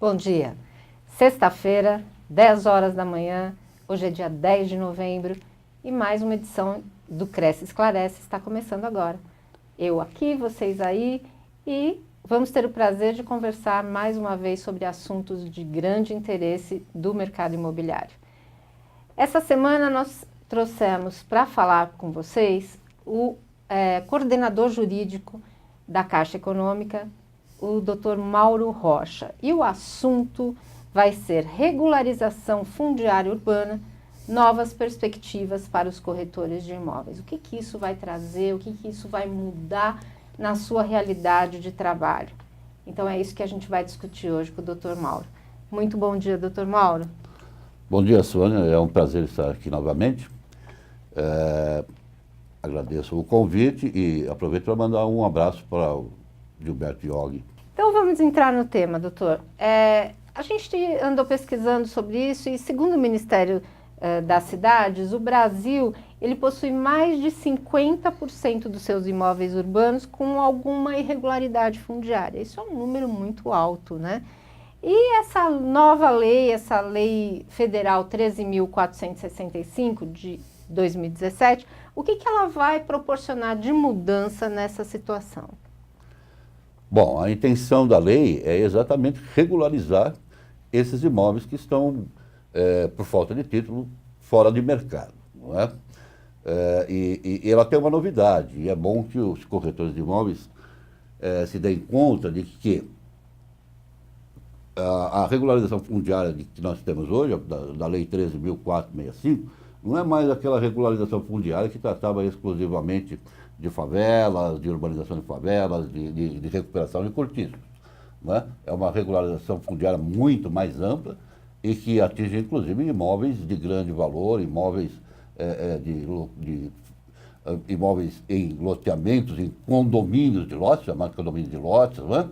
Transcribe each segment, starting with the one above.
Bom dia. Sexta-feira, 10 horas da manhã, hoje é dia 10 de novembro e mais uma edição do Cresce Esclarece está começando agora. Eu aqui, vocês aí e vamos ter o prazer de conversar mais uma vez sobre assuntos de grande interesse do mercado imobiliário. Essa semana nós trouxemos para falar com vocês o coordenador jurídico da Caixa Econômica, o Dr. Mauro Rocha. E o assunto vai ser regularização fundiária urbana, novas perspectivas para os corretores de imóveis. O que isso vai trazer, o que isso vai mudar na sua realidade de trabalho? Então é isso que a gente vai discutir hoje com o Dr. Mauro. Muito bom dia, Dr. Mauro. Bom dia, Sônia. É um prazer estar aqui novamente. Agradeço o convite e aproveito para mandar um abraço para o Gilberto Yogi. Então vamos entrar no tema, doutor. A gente andou pesquisando sobre isso e, segundo o Ministério das Cidades, o Brasil ele possui mais de 50% dos seus imóveis urbanos com alguma irregularidade fundiária. Isso é um número muito alto, né? E essa nova lei, essa lei federal 13.465 de 2017, o que ela vai proporcionar de mudança nessa situação? Bom, a intenção da lei é exatamente regularizar esses imóveis que estão, por falta de título, fora de mercado, não é? E ela tem uma novidade, e é bom que os corretores de imóveis se deem conta de que a regularização fundiária que nós temos hoje, da Lei 13.465, não é mais aquela regularização fundiária que tratava exclusivamente de favelas, de urbanização de favelas, de recuperação de cortiços. Né? É uma regularização fundiária muito mais ampla e que atinge inclusive imóveis de grande valor, imóveis, imóveis em loteamentos, em condomínios de lotes, chamados condomínios de lotes, né?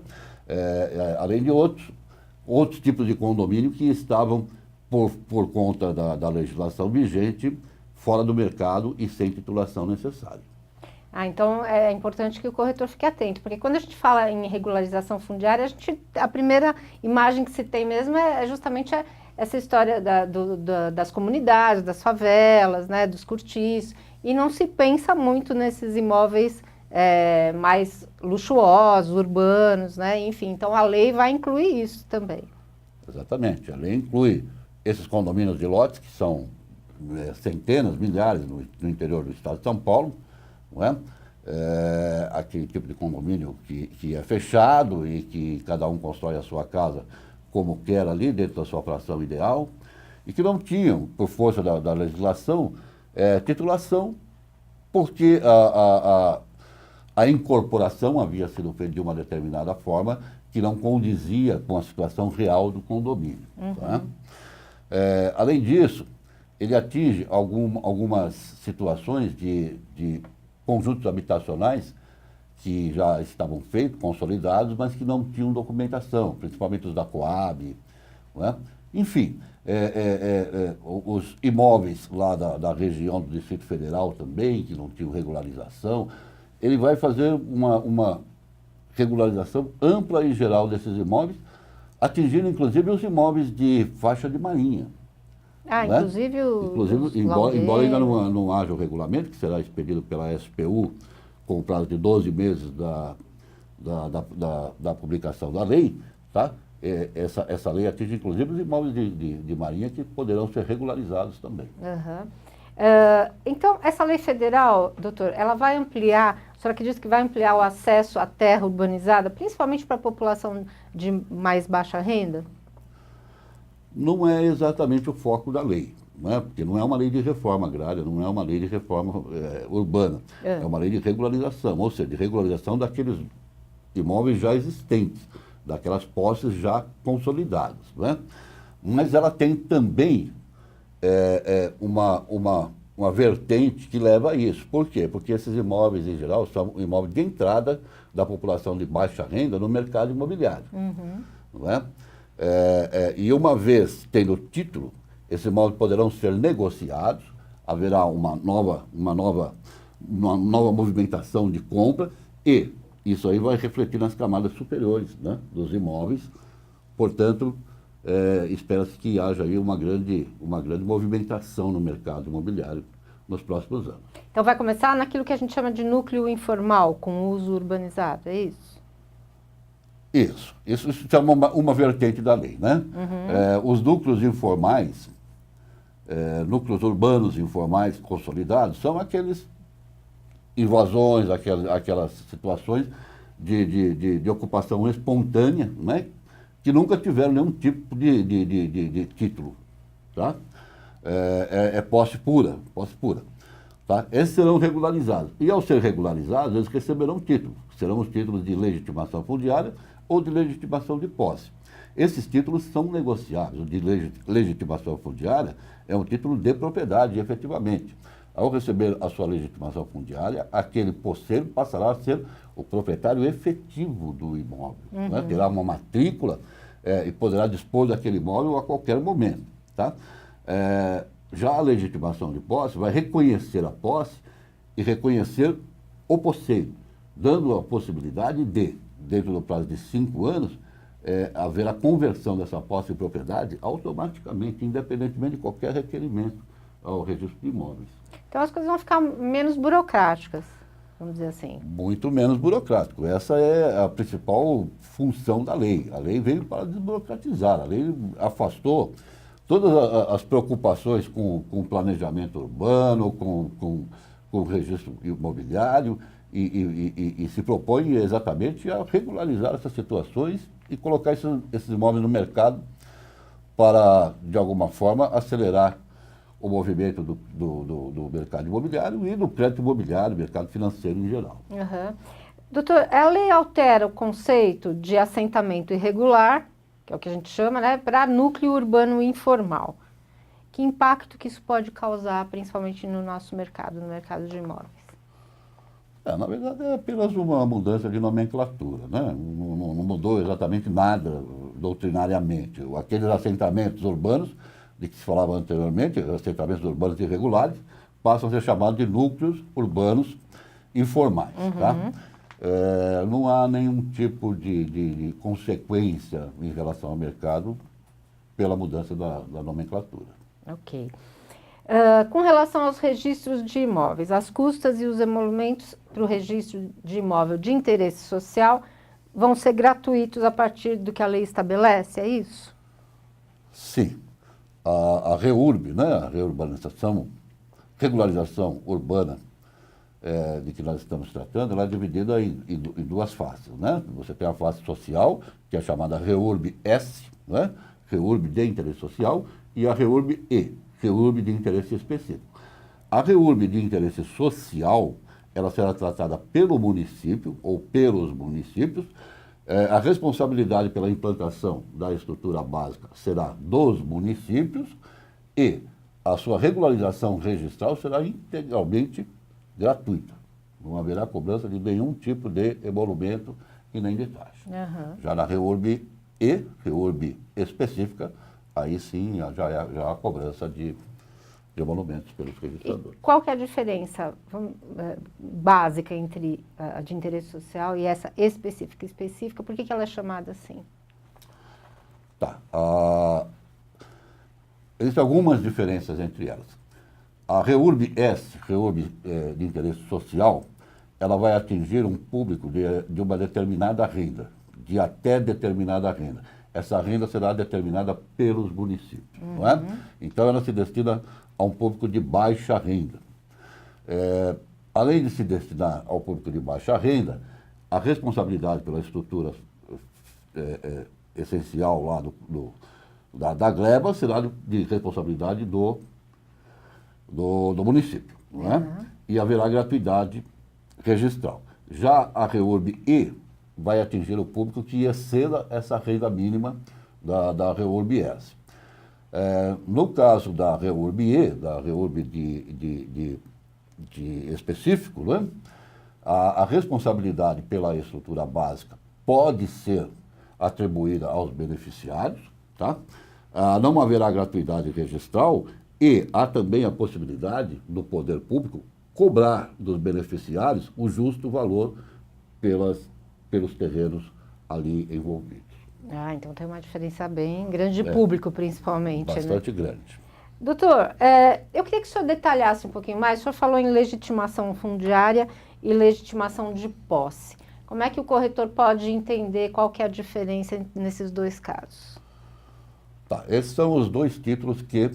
Além de outros tipos de condomínio que estavam, por conta da legislação vigente, fora do mercado e sem titulação necessária. Então é importante que o corretor fique atento, porque quando a gente fala em regularização fundiária, a primeira imagem que se tem mesmo é justamente essa história das comunidades, das favelas, né, dos cortiços, e não se pensa muito nesses imóveis mais luxuosos, urbanos, né, enfim, então a lei vai incluir isso também. Exatamente, a lei inclui esses condomínios de lotes, que são centenas, milhares no interior do estado de São Paulo, não é? Aquele tipo de condomínio que é fechado e que cada um constrói a sua casa como quer ali, dentro da sua fração ideal, e que não tinham, por força da legislação, titulação, porque a incorporação havia sido feita de uma determinada forma que não condizia com a situação real do condomínio. Uhum. Tá? Além disso, ele atinge algumas situações de conjuntos habitacionais que já estavam feitos, consolidados, mas que não tinham documentação, principalmente os da Coab, não é? Enfim, os imóveis lá da região do Distrito Federal também, que não tinham regularização. Ele vai fazer uma regularização ampla e geral desses imóveis, atingindo inclusive os imóveis de faixa de marinha. Né? Inclusive embora ainda não haja o regulamento, que será expedido pela SPU com o prazo de 12 meses da publicação da lei, tá? Essa lei atinge inclusive os imóveis de marinha que poderão ser regularizados também. Uhum. Então, essa lei federal, doutor, ela vai ampliar, a senhora acredita que vai ampliar o acesso à terra urbanizada, principalmente para a população de mais baixa renda? Não é exatamente o foco da lei, não é? Porque não é uma lei de reforma agrária, não é uma lei de reforma urbana, é uma lei de regularização, ou seja, de regularização daqueles imóveis já existentes, daquelas posses já consolidadas, não é? Mas ela tem também uma vertente que leva a isso. Por quê? Porque esses imóveis, em geral, são imóveis de entrada da população de baixa renda no mercado imobiliário, não é? E uma vez tendo título, esses imóveis poderão ser negociados, haverá uma nova movimentação de compra e isso aí vai refletir nas camadas superiores, né, dos imóveis, Portanto, espera-se que haja aí uma grande movimentação no mercado imobiliário nos próximos anos. Então vai começar naquilo que a gente chama de núcleo informal, com uso urbanizado, é isso? Isso se chama uma vertente da lei, né? Os núcleos informais, núcleos urbanos informais consolidados, são aqueles invasões, aquelas situações de ocupação espontânea, né? Que nunca tiveram nenhum tipo de título, tá? Posse pura, tá? Esses serão regularizados. E ao ser regularizados, eles receberão títulos. Serão os títulos de legitimação fundiária ou de legitimação de posse. Esses títulos são negociáveis. O de legitimação fundiária é um título de propriedade, efetivamente. Ao receber a sua legitimação fundiária, aquele posseiro passará a ser o proprietário efetivo do imóvel. Né? Terá uma matrícula e poderá dispor daquele imóvel a qualquer momento. Tá? Já a legitimação de posse vai reconhecer a posse e reconhecer o posseiro, dando a possibilidade de, dentro do prazo de 5 anos, haver a conversão dessa posse em propriedade automaticamente, independentemente de qualquer requerimento ao registro de imóveis. Então as coisas vão ficar menos burocráticas, vamos dizer assim. Muito menos burocrático. Essa é a principal função da lei. A lei veio para desburocratizar. A lei afastou todas as preocupações com o planejamento urbano, com o registro imobiliário e se propõe exatamente a regularizar essas situações e colocar esses imóveis no mercado para, de alguma forma, acelerar o movimento do mercado imobiliário e do crédito imobiliário, mercado financeiro em geral. Doutor, a lei altera o conceito de assentamento irregular, que é o que a gente chama, né, para núcleo urbano informal. Que impacto que isso pode causar, principalmente no nosso mercado, no mercado de imóveis? Na verdade, é apenas uma mudança de nomenclatura, né? Não mudou exatamente nada doutrinariamente. Aqueles assentamentos urbanos, de que se falava anteriormente, assentamentos urbanos irregulares, passam a ser chamados de núcleos urbanos informais. Tá? Não há nenhum tipo de consequência em relação ao mercado pela mudança da nomenclatura. Ok. Com relação aos registros de imóveis, as custas e os emolumentos para o registro de imóvel de interesse social vão ser gratuitos a partir do que a lei estabelece, é isso? Sim. A REURB, né, a regularização urbana de que nós estamos tratando, ela é dividida em duas faces. Né? Você tem a face social, que é chamada REURB-S, né? REURB de interesse social, e a REURB-E, REURB de interesse específico. A REURB de interesse social, ela será tratada pelo município ou pelos municípios. A responsabilidade pela implantação da estrutura básica será dos municípios e a sua regularização registral será integralmente gratuita. Não haverá cobrança de nenhum tipo de emolumento e nem de taxa. Já na REURB E, REURB específica, aí sim já há cobrança de emolumentos pelos registradores. E qual que é a diferença básica entre a de interesse social e essa específica? Por que ela é chamada assim? Tá. Existem algumas diferenças entre elas. A REURB-S, REURB de interesse social, ela vai atingir um público de uma determinada renda, de até determinada renda. Essa renda será determinada pelos municípios, não é? Então ela se destina a um público de baixa renda. Além de se destinar ao público de baixa renda, a responsabilidade pela estrutura essencial lá da gleba será de responsabilidade do município, não é? E haverá gratuidade registral. Já a REURB-E vai atingir o público que exceda essa renda mínima da REURB-S. No caso da REURB-E, da REURB de específico, né, a responsabilidade pela estrutura básica pode ser atribuída aos beneficiários, tá? Não haverá gratuidade registral e há também a possibilidade do poder público cobrar dos beneficiários o justo valor pelos terrenos ali envolvidos. Ah, então tem uma diferença bem grande de público, principalmente, né? Bastante grande. Doutor, eu queria que o senhor detalhasse um pouquinho mais. O senhor falou em legitimação fundiária e legitimação de posse. Como é que o corretor pode entender qual que é a diferença nesses dois casos? Tá, esses são os dois títulos que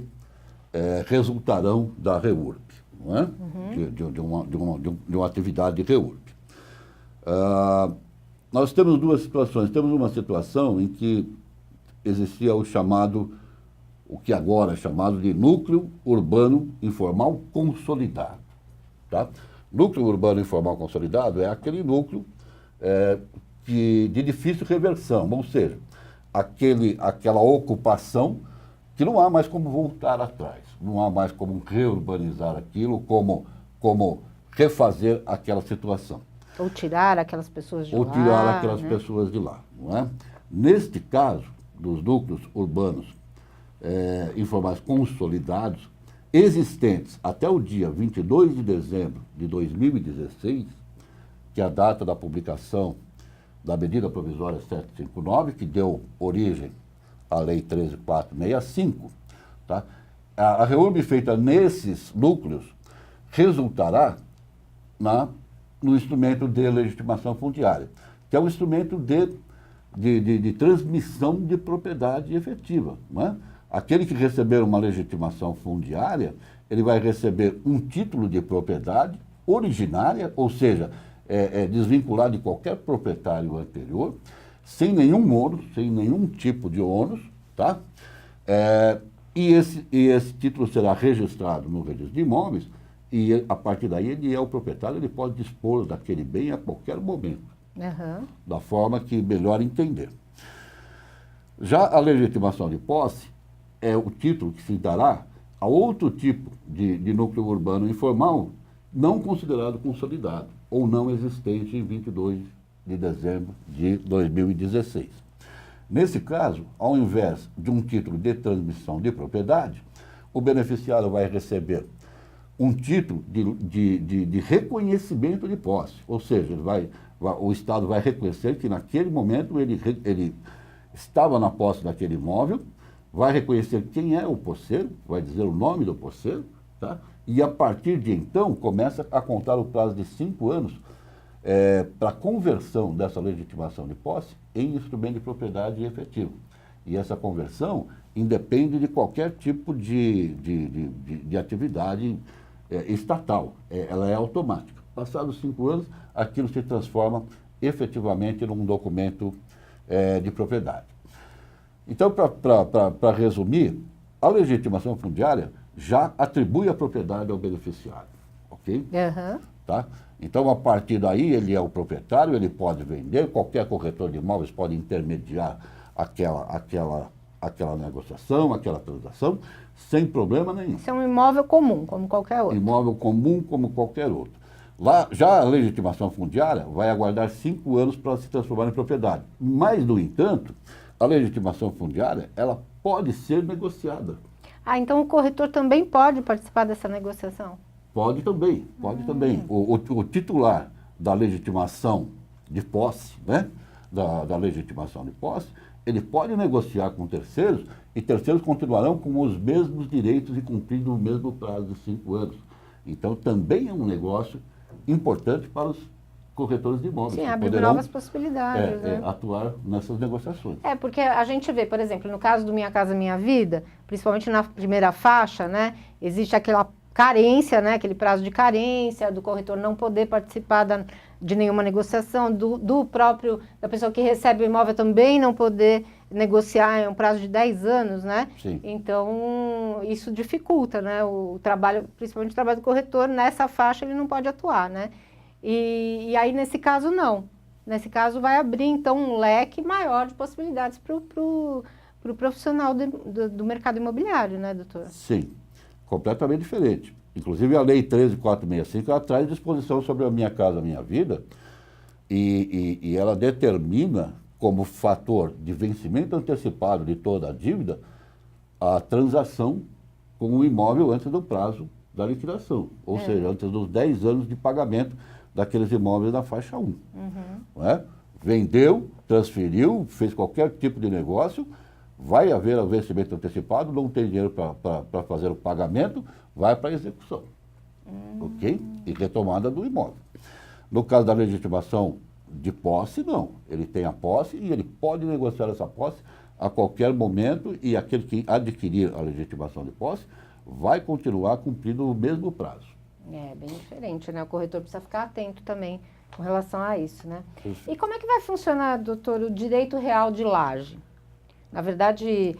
resultarão da REURB, não é? De uma atividade de REURB. Nós temos duas situações. Temos uma situação em que existia o que agora é chamado de núcleo urbano informal consolidado. Tá? Núcleo urbano informal consolidado é aquele núcleo de difícil reversão, ou seja, aquela ocupação que não há mais como voltar atrás, não há mais como reurbanizar aquilo, como refazer aquela situação. Ou tirar aquelas pessoas de lá. Ou tirar aquelas né? pessoas de lá. Não é? Neste caso, dos núcleos urbanos informais consolidados, existentes até o dia 22 de dezembro de 2016, que é a data da publicação da medida provisória 759, que deu origem à Lei 13.465, tá? A REURB feita nesses núcleos resultará no instrumento de legitimação fundiária, que é um instrumento de transmissão de propriedade efetiva. Não é? Aquele que receber uma legitimação fundiária, ele vai receber um título de propriedade originária, ou seja, desvinculado de qualquer proprietário anterior, sem nenhum ônus, sem nenhum tipo de ônus, tá? E esse título será registrado no registro de imóveis e, a partir daí, ele é o proprietário, ele pode dispor daquele bem a qualquer momento, da forma que melhor entender. Já a legitimação de posse é o título que se dará a outro tipo de núcleo urbano informal não considerado consolidado ou não existente em 22 de dezembro de 2016. Nesse caso, ao invés de um título de transmissão de propriedade, o beneficiário vai receber um título de reconhecimento de posse, ou seja, o Estado vai reconhecer que naquele momento ele estava na posse daquele imóvel, vai reconhecer quem é o posseiro, vai dizer o nome do posseiro, tá? E a partir de então começa a contar o prazo de 5 anos para a conversão dessa legitimação de posse em instrumento de propriedade efetivo. E essa conversão independe de qualquer tipo de atividade estatal, ela é automática. Passados 5 anos, aquilo se transforma efetivamente num documento de propriedade. Então, para resumir, a legitimação fundiária já atribui a propriedade ao beneficiário, ok? Tá? Então, a partir daí, ele é o proprietário, ele pode vender, qualquer corretor de imóveis pode intermediar aquela negociação, aquela transação, sem problema nenhum. Isso é um imóvel comum, como qualquer outro. Imóvel comum como qualquer outro. Lá, já a legitimação fundiária vai aguardar 5 anos para se transformar em propriedade. Mas, no entanto, a legitimação fundiária, ela pode ser negociada. Ah, então o corretor também pode participar dessa negociação? Pode também, pode também. O titular da legitimação de posse, né, da legitimação de posse, ele pode negociar com terceiros e terceiros continuarão com os mesmos direitos e cumprindo o mesmo prazo de 5 anos. Então, também é um negócio importante para os corretores de imóveis. Sim, abre novas possibilidades. Atuar nessas negociações. Porque a gente vê, por exemplo, no caso do Minha Casa Minha Vida, principalmente na primeira faixa, né, existe aquela carência, né, aquele prazo de carência, do corretor não poder participar de nenhuma negociação, da pessoa que recebe o imóvel também não poder negociar em um prazo de 10 anos, né? Sim. Então, isso dificulta, né, o trabalho, principalmente o trabalho do corretor, nessa faixa ele não pode atuar, né? E aí, nesse caso, não. Nesse caso, vai abrir, então, um leque maior de possibilidades para o profissional do mercado imobiliário, né, doutor? Sim, completamente diferente. Inclusive, a Lei 13.465, ela traz disposição sobre a Minha Casa Minha Vida e ela determina como fator de vencimento antecipado de toda a dívida a transação com o imóvel antes do prazo da liquidação, ou seja, antes dos 10 anos de pagamento daqueles imóveis da faixa 1. Não é? vendeu, transferiu, fez qualquer tipo de negócio, vai haver o vencimento antecipado, não tem dinheiro para fazer o pagamento, vai para a execução. Ok? E retomada do imóvel. No caso da legitimação de posse, não. Ele tem a posse e ele pode negociar essa posse a qualquer momento e aquele que adquirir a legitimação de posse vai continuar cumprindo o mesmo prazo. É bem diferente, né? O corretor precisa ficar atento também com relação a isso, né? Perfeito. E como é que vai funcionar, doutor, o direito real de laje? Na verdade,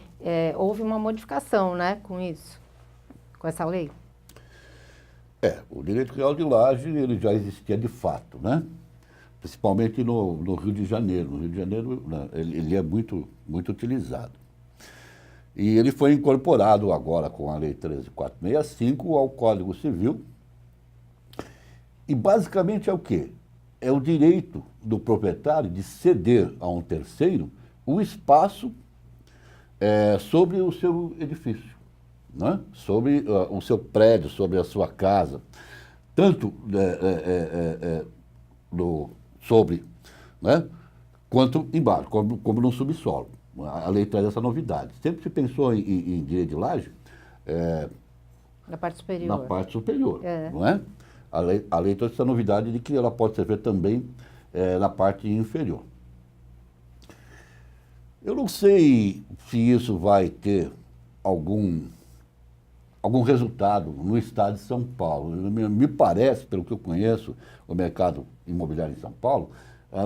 houve uma modificação, né, com isso, com essa lei? O direito real de laje, ele já existia de fato, né? Principalmente no Rio de Janeiro. No Rio de Janeiro, né, ele é muito utilizado. E ele foi incorporado agora com a Lei 13.465 ao Código Civil. E basicamente é o quê? É o direito do proprietário de ceder a um terceiro o espaço sobre o seu edifício, né? Sobre o seu prédio, sobre a sua casa. Tanto sobre, né, quanto embaixo, como no subsolo. A lei traz essa novidade. Sempre se pensou em direito de laje Na parte superior. na parte superior, É. não é? A lei traz essa novidade de que ela pode ser feita também na parte inferior. Eu não sei se isso vai ter algum resultado no estado de São Paulo. Me parece, pelo que eu conheço, o mercado imobiliário em São Paulo,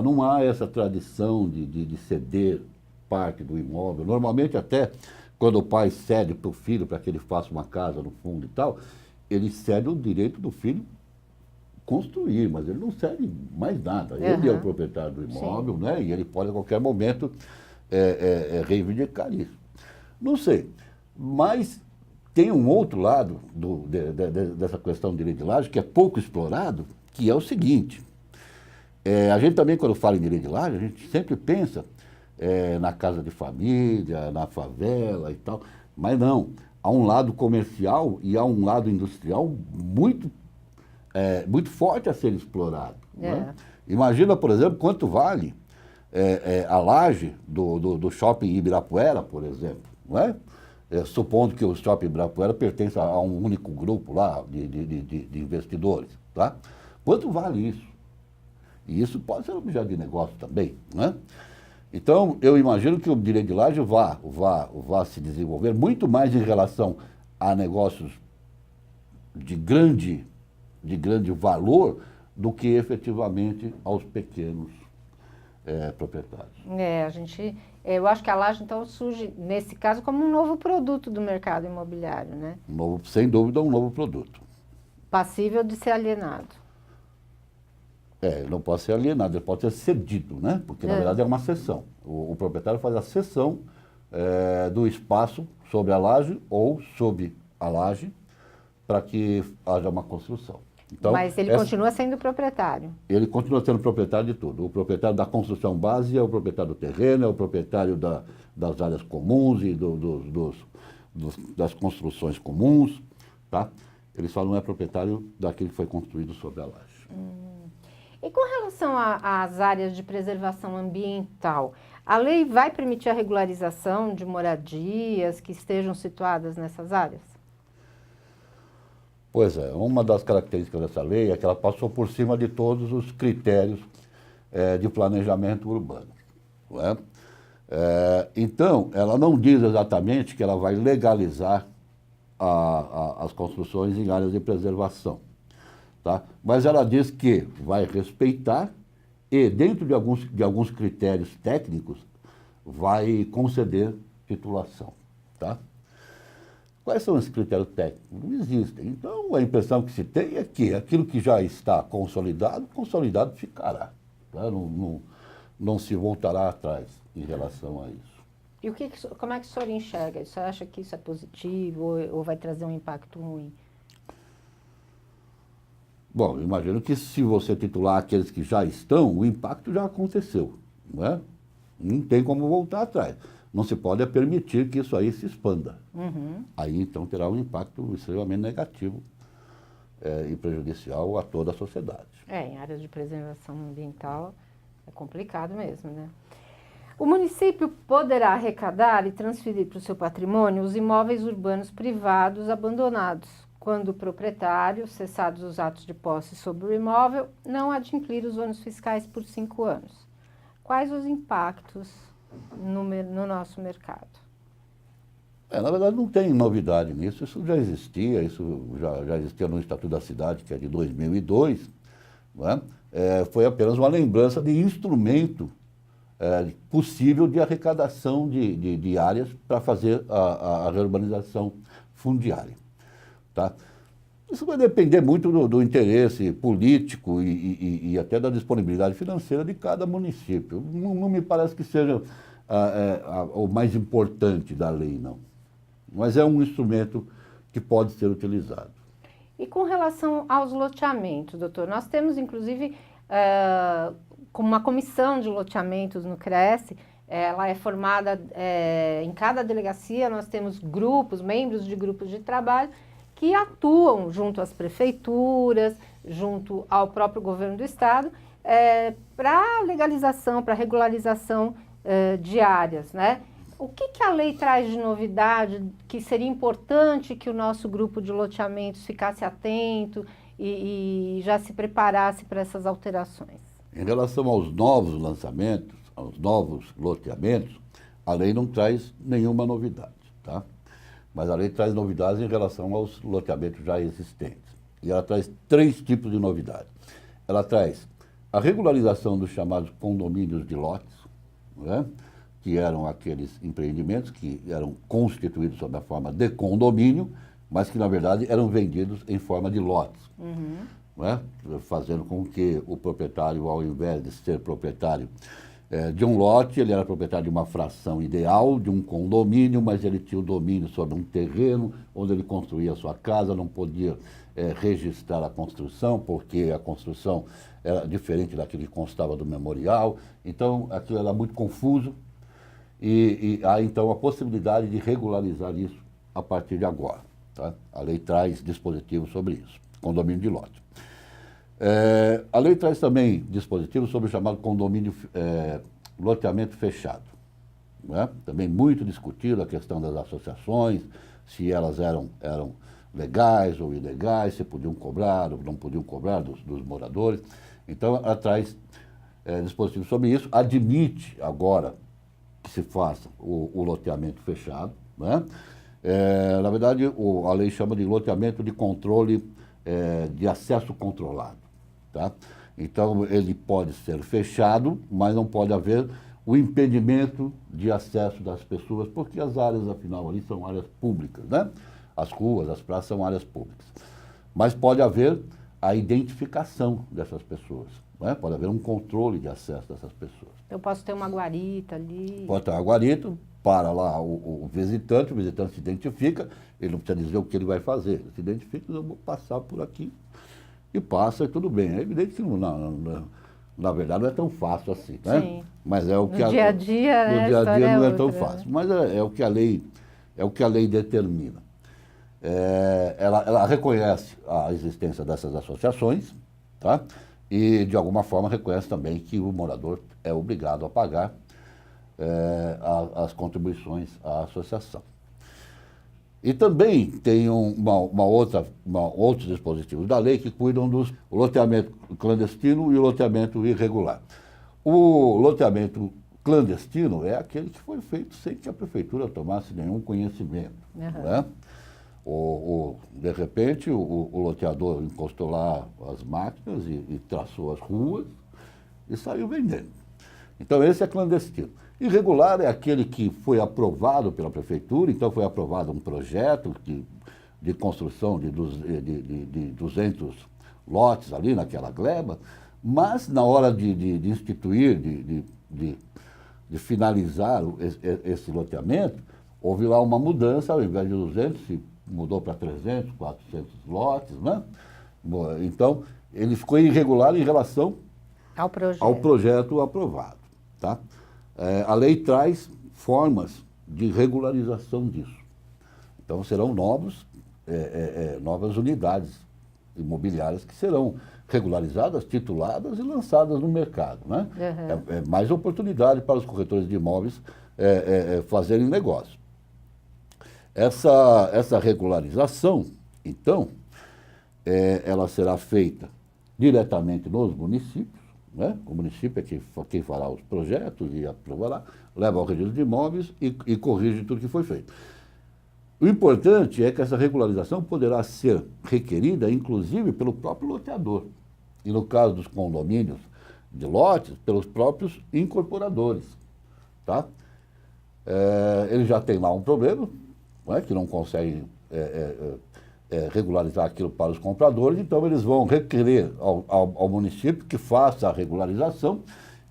não há essa tradição de ceder parte do imóvel. Normalmente, até quando o pai cede para o filho para que ele faça uma casa no fundo e tal, ele cede o direito do filho construir, mas ele não cede mais nada. Ele é o proprietário do imóvel, né? E ele pode a qualquer momento reivindicar isso. Não sei, mas tem um outro lado dessa questão de direito de laje que é pouco explorado, que é o seguinte. A gente também, quando fala em direito de laje, a gente sempre pensa na casa de família, na favela e tal, mas não. Há um lado comercial e há um lado industrial muito forte a ser explorado. Né? Imagina, por exemplo, quanto vale a laje do shopping Ibirapuera, por exemplo, não é? Supondo que o shopping Ibirapuera pertence a um único grupo lá de investidores, tá? Quanto vale isso? E isso pode ser objeto de negócio também, né? Então, eu imagino que o direito de laje vá se desenvolver muito mais em relação a negócios de grande valor do que efetivamente aos pequenos proprietários. Eu acho que a laje, então, surge, nesse caso, como um novo produto do mercado imobiliário, né? Sem dúvida, um novo produto. Passível de ser alienado. Ele não pode ser alienado, ele pode ser cedido, né? Porque, na verdade, é uma cessão. O proprietário faz a cessão do espaço sobre a laje ou sob a laje para que haja uma construção. Então, mas ele continua sendo proprietário. Ele continua sendo proprietário de tudo. O proprietário da construção base é o proprietário do terreno, é o proprietário das áreas comuns e das construções comuns, tá? Ele só não é proprietário daquilo que foi construído sobre a laje. E com relação às áreas de preservação ambiental, a lei vai permitir a regularização de moradias que estejam situadas nessas áreas? Pois é, uma das características dessa lei é que ela passou por cima de todos os critérios de planejamento urbano. Não é? Então, ela não diz exatamente que ela vai legalizar as construções em áreas de preservação, tá? Mas ela diz que vai respeitar e, dentro de alguns critérios técnicos, vai conceder titulação, tá? Quais são esses critérios técnicos? Não existem. Então, a impressão que se tem é que aquilo que já está consolidado ficará. Tá? Não se voltará atrás em relação a isso. E como é que o senhor enxerga? O senhor acha que isso é positivo ou vai trazer um impacto ruim? Bom, eu imagino que se você titular aqueles que já estão, o impacto já aconteceu. Não é? Não tem como voltar atrás. Não se pode permitir que isso aí se expanda. Aí, então, terá um impacto extremamente negativo e prejudicial a toda a sociedade. Em áreas de preservação ambiental, É complicado mesmo, né? O município poderá arrecadar e transferir para o seu patrimônio os imóveis urbanos privados abandonados, quando o proprietário, cessados os atos de posse sobre o imóvel, não adimplir os ônus fiscais por 5 anos. Quais os impactos no nosso mercado? Na verdade, não tem novidade nisso, isso já existia, isso já existia no Estatuto da Cidade, que é de 2002, não é? Foi apenas uma lembrança de instrumento possível de arrecadação de áreas para fazer a reurbanização fundiária. Tá? Isso vai depender muito do interesse político e até da disponibilidade financeira de cada município. Não me parece que seja o mais importante da lei, não. Mas é um instrumento que pode ser utilizado. E com relação aos loteamentos, doutor, nós temos inclusive como uma comissão de loteamentos no Cresce, ela é formada em cada delegacia, nós temos grupos, membros de grupos de trabalho, que atuam junto às prefeituras, junto ao próprio governo do estado, para legalização, para regularização de áreas, né? O que a lei traz de novidade que seria importante que o nosso grupo de loteamentos ficasse atento e já se preparasse para essas alterações? Em relação aos novos lançamentos, aos novos loteamentos, a lei não traz nenhuma novidade, tá? Mas a lei traz novidades em relação aos loteamentos já existentes. E ela traz 3 tipos de novidade. Ela traz a regularização dos chamados condomínios de lotes, né? Que eram aqueles empreendimentos que eram constituídos sob a forma de condomínio, mas que, na verdade, eram vendidos em forma de lotes. Né? Fazendo com que o proprietário, ao invés de ser proprietário de um lote, ele era proprietário de uma fração ideal, de um condomínio, mas ele tinha o domínio sobre um terreno onde ele construía a sua casa, não podia registrar a construção, porque a construção era diferente daquilo que constava do memorial. Então, aquilo era muito confuso. E há, então, a possibilidade de regularizar isso a partir de agora. Tá? A lei traz dispositivos sobre isso, condomínio de lote. A lei traz também dispositivos sobre o chamado condomínio, loteamento fechado. Né? Também muito discutido a questão das associações, se elas eram legais ou ilegais, se podiam cobrar ou não podiam cobrar dos moradores. Então, ela traz dispositivos sobre isso, admite agora que se faça o loteamento fechado, né? Na verdade, a lei chama de loteamento de controle de acesso controlado. Tá? Então, ele pode ser fechado, mas não pode haver o impedimento de acesso das pessoas, porque as áreas, afinal, ali são áreas públicas, né? As ruas, as praças são áreas públicas. Mas pode haver a identificação dessas pessoas, né? Pode haver um controle de acesso dessas pessoas. Eu posso ter uma guarita ali? Pode ter uma guarita, para lá o visitante se identifica, ele não precisa dizer o que ele vai fazer, ele se identifica, eu vou passar por aqui, e passa e tudo bem. É evidente que na verdade não é tão fácil assim, né? Sim. Mas é o que no dia a dia, né? no dia a dia não é tão outra, fácil, mas é o que a lei determina. Ela reconhece a existência dessas associações, tá? E de alguma forma reconhece também que o morador é obrigado a pagar as contribuições à associação. E também tem outros dispositivos da lei que cuidam do loteamento clandestino e o loteamento irregular. O loteamento clandestino é aquele que foi feito sem que a prefeitura tomasse nenhum conhecimento. Né? De repente, o loteador encostou lá as máquinas e traçou as ruas e saiu vendendo. Então, esse é clandestino. Irregular é aquele que foi aprovado pela prefeitura, então foi aprovado um projeto de construção de 200 lotes ali naquela gleba, mas na hora de instituir, de finalizar esse loteamento, houve lá uma mudança, ao invés de 200, se mudou para 300, 400 lotes, né? Então, ele ficou irregular em relação ao projeto aprovado. Tá? A lei traz formas de regularização disso. Então, serão novas unidades imobiliárias que serão regularizadas, tituladas e lançadas no mercado, né? Uhum. É mais oportunidade para os corretores de imóveis fazerem negócio. Essa regularização, então, ela será feita diretamente nos municípios, né? O município é quem fará os projetos e aprovará, leva ao registro de imóveis e corrige tudo que foi feito. O importante é que essa regularização poderá ser requerida, inclusive, pelo próprio loteador. E no caso dos condomínios de lotes, pelos próprios incorporadores. Tá? Ele já tem lá um problema, não é? Que não conseguem regularizar aquilo para os compradores, então eles vão requerer ao município que faça a regularização.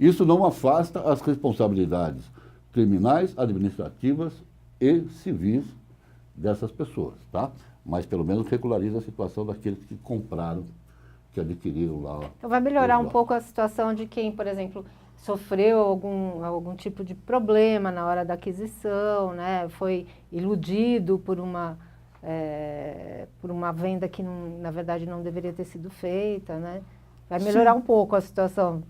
Isso não afasta as responsabilidades criminais, administrativas e civis dessas pessoas, tá? Mas pelo menos regulariza a situação daqueles que compraram, que adquiriram lá. Então vai melhorar um pouco a situação de quem, por exemplo, sofreu algum tipo de problema na hora da aquisição, né? Foi iludido por uma venda que, na verdade, não deveria ter sido feita, né? Vai melhorar um pouco a situação.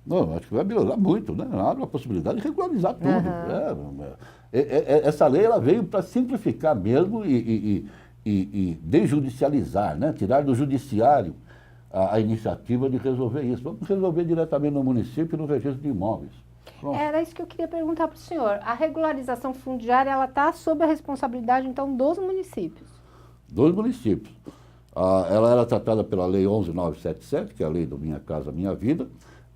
Não, acho que vai melhorar muito, né? Abre a possibilidade de regularizar tudo. Uhum. Essa lei ela veio para simplificar mesmo e desjudicializar, né? Tirar do judiciário a iniciativa de resolver isso. Vamos resolver diretamente no município e no registro de imóveis. Pronto. Era isso que eu queria perguntar para o senhor. A regularização fundiária, ela está sob a responsabilidade, então, dos municípios? Dos municípios. Ela era tratada pela Lei 11.977, que é a lei do Minha Casa Minha Vida,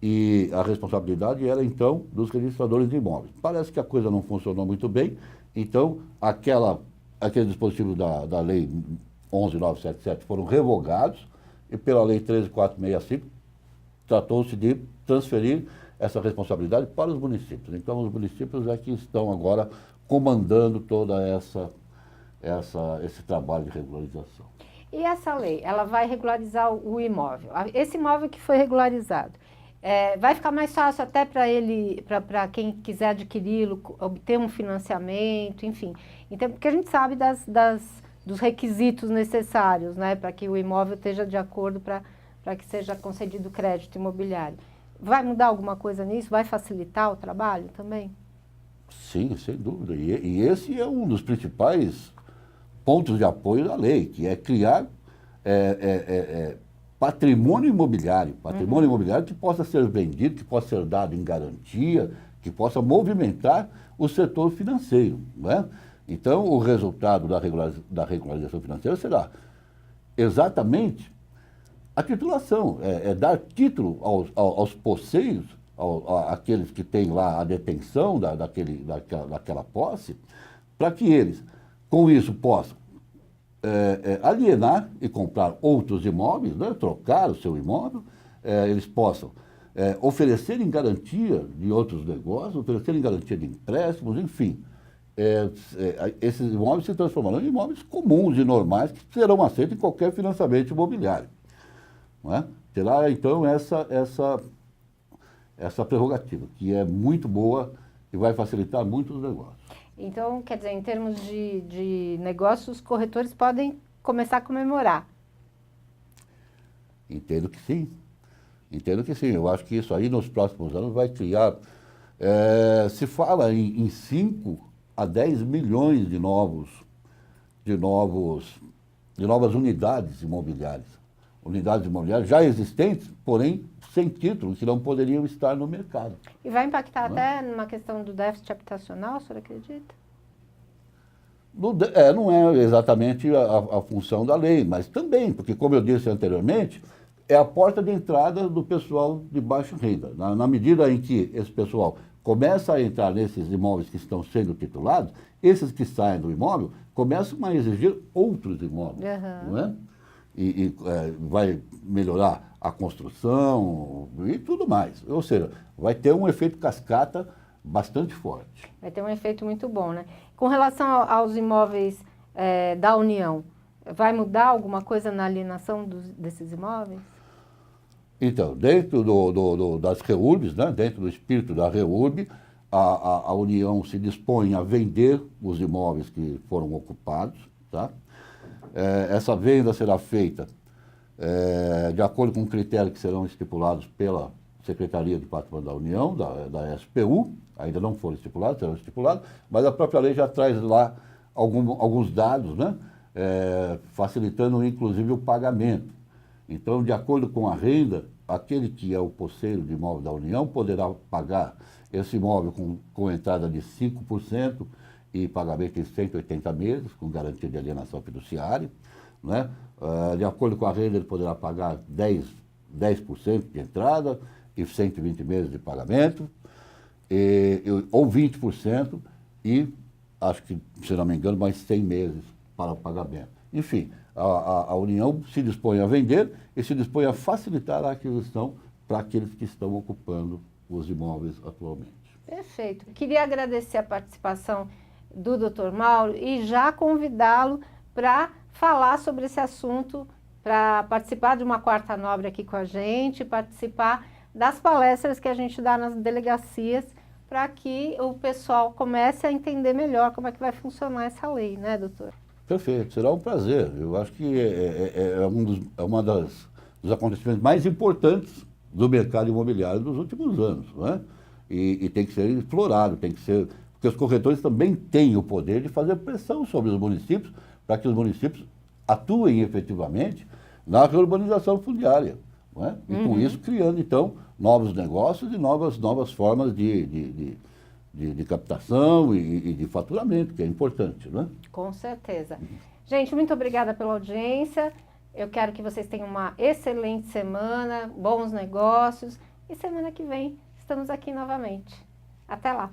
e a responsabilidade era, então, dos registradores de imóveis. Parece que a coisa não funcionou muito bem, então, aqueles dispositivos da Lei 11.977 foram revogados, e pela Lei 13.465, tratou-se de transferir essa responsabilidade para os municípios. Então, os municípios é que estão agora comandando toda esse trabalho de regularização. E essa lei, ela vai regularizar o imóvel. Esse imóvel que foi regularizado, vai ficar mais fácil até para quem quiser adquiri-lo, obter um financiamento, enfim. Então, porque a gente sabe dos requisitos necessários, né, para que o imóvel esteja de acordo para que seja concedido crédito imobiliário. Vai mudar alguma coisa nisso? Vai facilitar o trabalho também? Sim, sem dúvida. E esse é um dos principais pontos de apoio da lei, que é criar patrimônio imobiliário. Patrimônio imobiliário que possa ser vendido, que possa ser dado em garantia, que possa movimentar o setor financeiro, né? Então, o resultado da regularização financeira será exatamente a titulação, dar título aos posseiros, àqueles que têm lá a detenção daquela posse, para que eles, com isso, possam alienar e comprar outros imóveis, né, trocar o seu imóvel, eles possam oferecer em garantia de outros negócios, oferecer em garantia de empréstimos, enfim. Esses imóveis se transformarão em imóveis comuns e normais que serão aceitos em qualquer financiamento imobiliário. Não é? Terá, então, essa prerrogativa, que é muito boa e vai facilitar muito os negócios. Então, quer dizer, em termos de negócios, os corretores podem começar a comemorar. Entendo que sim. Entendo que sim. Eu acho que isso aí, nos próximos anos, vai criar... se fala em 5 a 10 milhões de novas unidades imobiliárias. Unidades imobiliárias já existentes, porém sem título, que não poderiam estar no mercado. E vai impactar até numa questão do déficit habitacional, o senhor acredita? Não é exatamente a função da lei, mas também, porque, como eu disse anteriormente, é a porta de entrada do pessoal de baixa renda. Na medida em que esse pessoal começa a entrar nesses imóveis que estão sendo titulados, esses que saem do imóvel começam a exigir outros imóveis, não é? E vai melhorar a construção e tudo mais. Ou seja, vai ter um efeito cascata bastante forte. Vai ter um efeito muito bom, né? Com relação aos imóveis da União, vai mudar alguma coisa na alienação desses imóveis? Então, dentro das REURBs, né, dentro do espírito da REURB, a União se dispõe a vender os imóveis que foram ocupados, tá? Essa venda será feita de acordo com critérios que serão estipulados pela Secretaria de Patrimônio da União, da SPU, ainda não foram estipulados, serão estipulados, mas a própria lei já traz lá alguns dados, né? Facilitando inclusive o pagamento. Então, de acordo com a renda, aquele que é o posseiro de imóvel da União poderá pagar esse imóvel com entrada de 5% e pagamento em 180 meses, com garantia de alienação fiduciária, né? De acordo com a renda, ele poderá pagar 10% de entrada e 120 meses de pagamento, ou 20% e, acho que, se não me engano, mais 100 meses para o pagamento. Enfim, a União se dispõe a vender e se dispõe a facilitar a aquisição para aqueles que estão ocupando os imóveis atualmente. Perfeito. Queria agradecer a participação do Dr. Mauro e já convidá-lo para falar sobre esse assunto, para participar de uma quarta nobre aqui com a gente, participar das palestras que a gente dá nas delegacias, para que o pessoal comece a entender melhor como é que vai funcionar essa lei, né, doutor? Perfeito, será um prazer. Eu acho que uma dos acontecimentos mais importantes do mercado imobiliário dos últimos anos, né? E tem que ser explorado, tem que ser... Porque os corretores também têm o poder de fazer pressão sobre os municípios para que os municípios atuem efetivamente na reurbanização fundiária, não é? E com isso criando, então, novos negócios e novas formas de captação e de faturamento, que é importante, né? Com certeza. Gente, muito obrigada pela audiência. Eu quero que vocês tenham uma excelente semana, bons negócios. E semana que vem estamos aqui novamente. Até lá!